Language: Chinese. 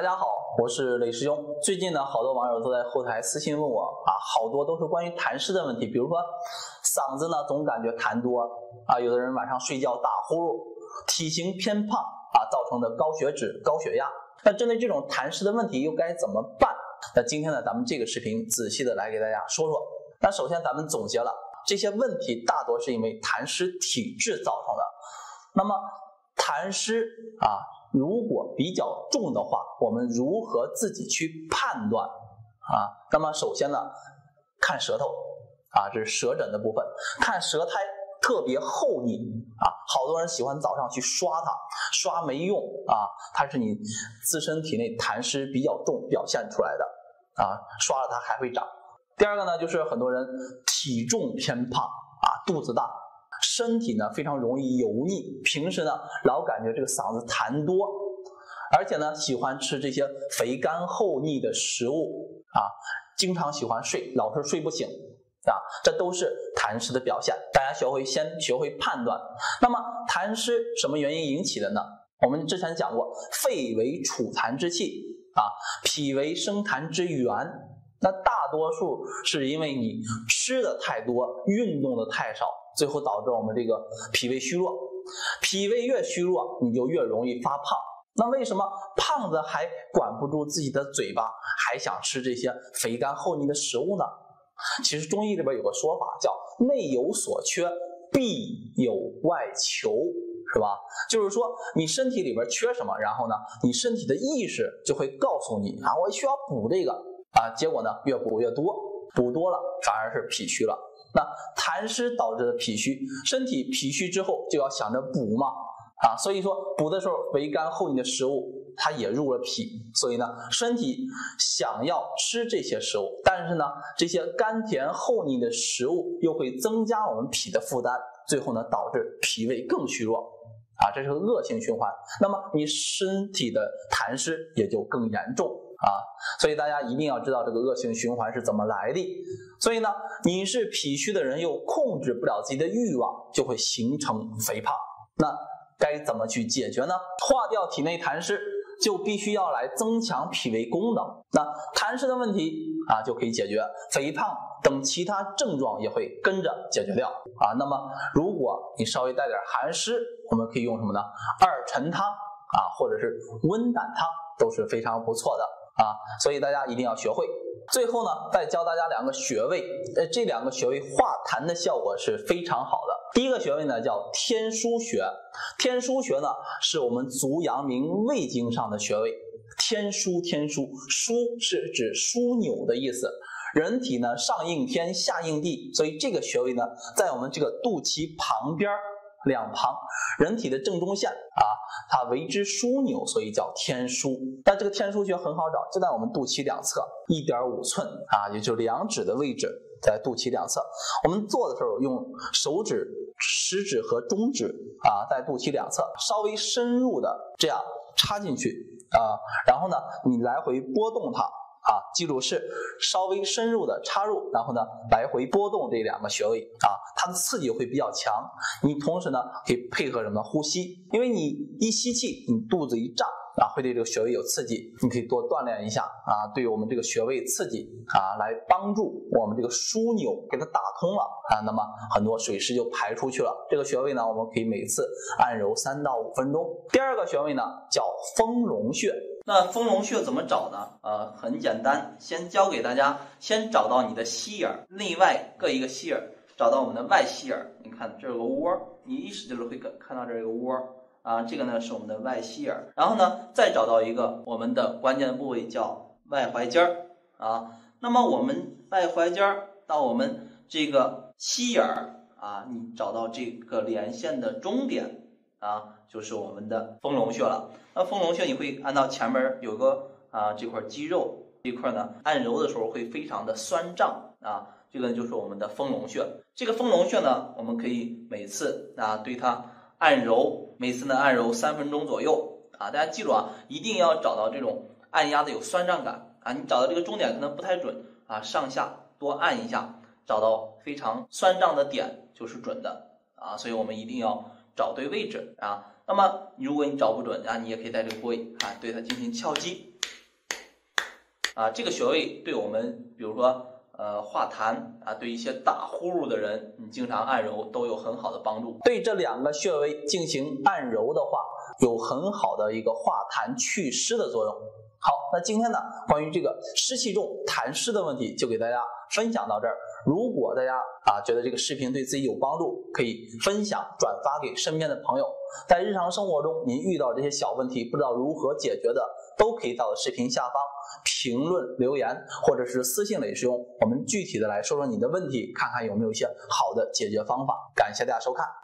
家好，我是雷师兄。最近呢，好多网友都在后台私信问我好多都是关于痰湿的问题，比如说嗓子呢总感觉痰多有的人晚上睡觉打呼噜，体型偏胖造成的高血脂、高血压。那针对这种痰湿的问题又该怎么办？那今天呢，咱们这个视频仔细的来给大家说说。那首先咱们总结了这些问题大多是因为痰湿体质造成的。那么痰湿如果比较重的话，我们如何自己去判断那么首先呢，看舌头这是舌诊的部分，看舌苔特别厚腻好多人喜欢早上去刷它，刷没用它是你自身体内痰湿比较重表现出来的刷了它还会长。第二个呢，就是很多人体重偏胖肚子大，身体呢非常容易油腻，平时呢老感觉这个嗓子痰多，而且呢喜欢吃这些肥甘厚腻的食物经常喜欢睡，老是睡不醒这都是痰湿的表现。大家先学会判断。那么痰湿什么原因引起的呢？我们之前讲过，肺为储痰之器脾为生痰之源。那大多数是因为你吃的太多，运动的太少，最后导致我们这个脾胃虚弱。脾胃越虚弱，你就越容易发胖。那为什么胖子还管不住自己的嘴巴，还想吃这些肥甘厚腻的食物呢？其实中医里边有个说法叫内有所缺，必有外求，是吧？就是说你身体里边缺什么，然后呢你身体的意识就会告诉你我需要补这个结果呢越补越多，补多了反而是脾虚了。那痰湿导致的脾虚，身体脾虚之后就要想着补嘛所以说补的时候肥甘厚腻的食物它也入了脾，所以呢身体想要吃这些食物，但是呢这些甘甜厚腻的食物又会增加我们脾的负担，最后呢导致脾胃更虚弱这是个恶性循环。那么你身体的痰湿也就更严重所以大家一定要知道这个恶性循环是怎么来的。所以呢你是脾虚的人又控制不了自己的欲望，就会形成肥胖。那该怎么去解决呢？化掉体内痰湿就必须要来增强脾胃功能。那痰湿的问题就可以解决，肥胖等其他症状也会跟着解决掉那么如果你稍微带点寒湿，我们可以用什么呢？二陈汤或者是温胆汤都是非常不错的所以大家一定要学会。最后呢再教大家两个穴位，这两个穴位化痰的效果是非常好的。第一个穴位呢叫天枢穴，天枢穴呢是我们足阳明胃经上的穴位。天枢枢是指枢纽的意思，人体呢上应天下应地，所以这个穴位呢在我们这个肚脐旁边两旁，人体的正中线它为之枢纽，所以叫天枢。但这个天枢穴很好找，就在我们肚脐两侧1.5寸也就是2指的位置，在肚脐两侧。我们做的时候用手指、食指和中指在肚脐两侧稍微深入的这样插进去然后呢你来回拨动它记住是稍微深入的插入，然后呢来回拨动这两个穴位它的刺激会比较强。你同时呢可以配合什么呼吸，因为你一吸气你肚子一胀会对这个穴位有刺激，你可以多锻炼一下对我们这个穴位刺激来帮助我们这个枢纽给它打通了那么很多水湿就排出去了。这个穴位呢我们可以每次按揉3到5分钟。第二个穴位呢叫丰隆穴。那丰隆穴怎么找呢？很简单，先教给大家，先找到你的膝眼，内外各一个膝眼，找到我们的外膝眼。你看这有个窝，你一使劲会看到这有个窝这个呢是我们的外膝眼。然后呢再找到一个我们的关键的部位叫外踝尖那么我们外踝尖到我们这个膝眼你找到这个连线的终点就是我们的丰隆穴了。那丰隆穴你会按到前面有个这块肌肉，这块呢按揉的时候会非常的酸胀这个就是我们的丰隆穴。这个丰隆穴呢我们可以每次对它按揉，每次呢按揉3分钟左右大家记住一定要找到这种按压的有酸胀感你找到这个终点可能不太准上下多按一下，找到非常酸胀的点就是准的所以我们一定要找对位置那么如果你找不准你也可以在这个部位对它进行敲击这个穴位对我们，比如说化痰对一些打呼噜的人，你经常按揉都有很好的帮助。对这2个穴位进行按揉的话，有很好的一个化痰祛湿的作用。好，那今天呢，关于这个湿气重、痰湿的问题就给大家分享到这儿。如果大家觉得这个视频对自己有帮助，可以分享转发给身边的朋友。在日常生活中您遇到这些小问题不知道如何解决的，都可以到视频下方评论留言，或者是私信雷师兄，我们具体的来说说你的问题，看看有没有一些好的解决方法。感谢大家收看。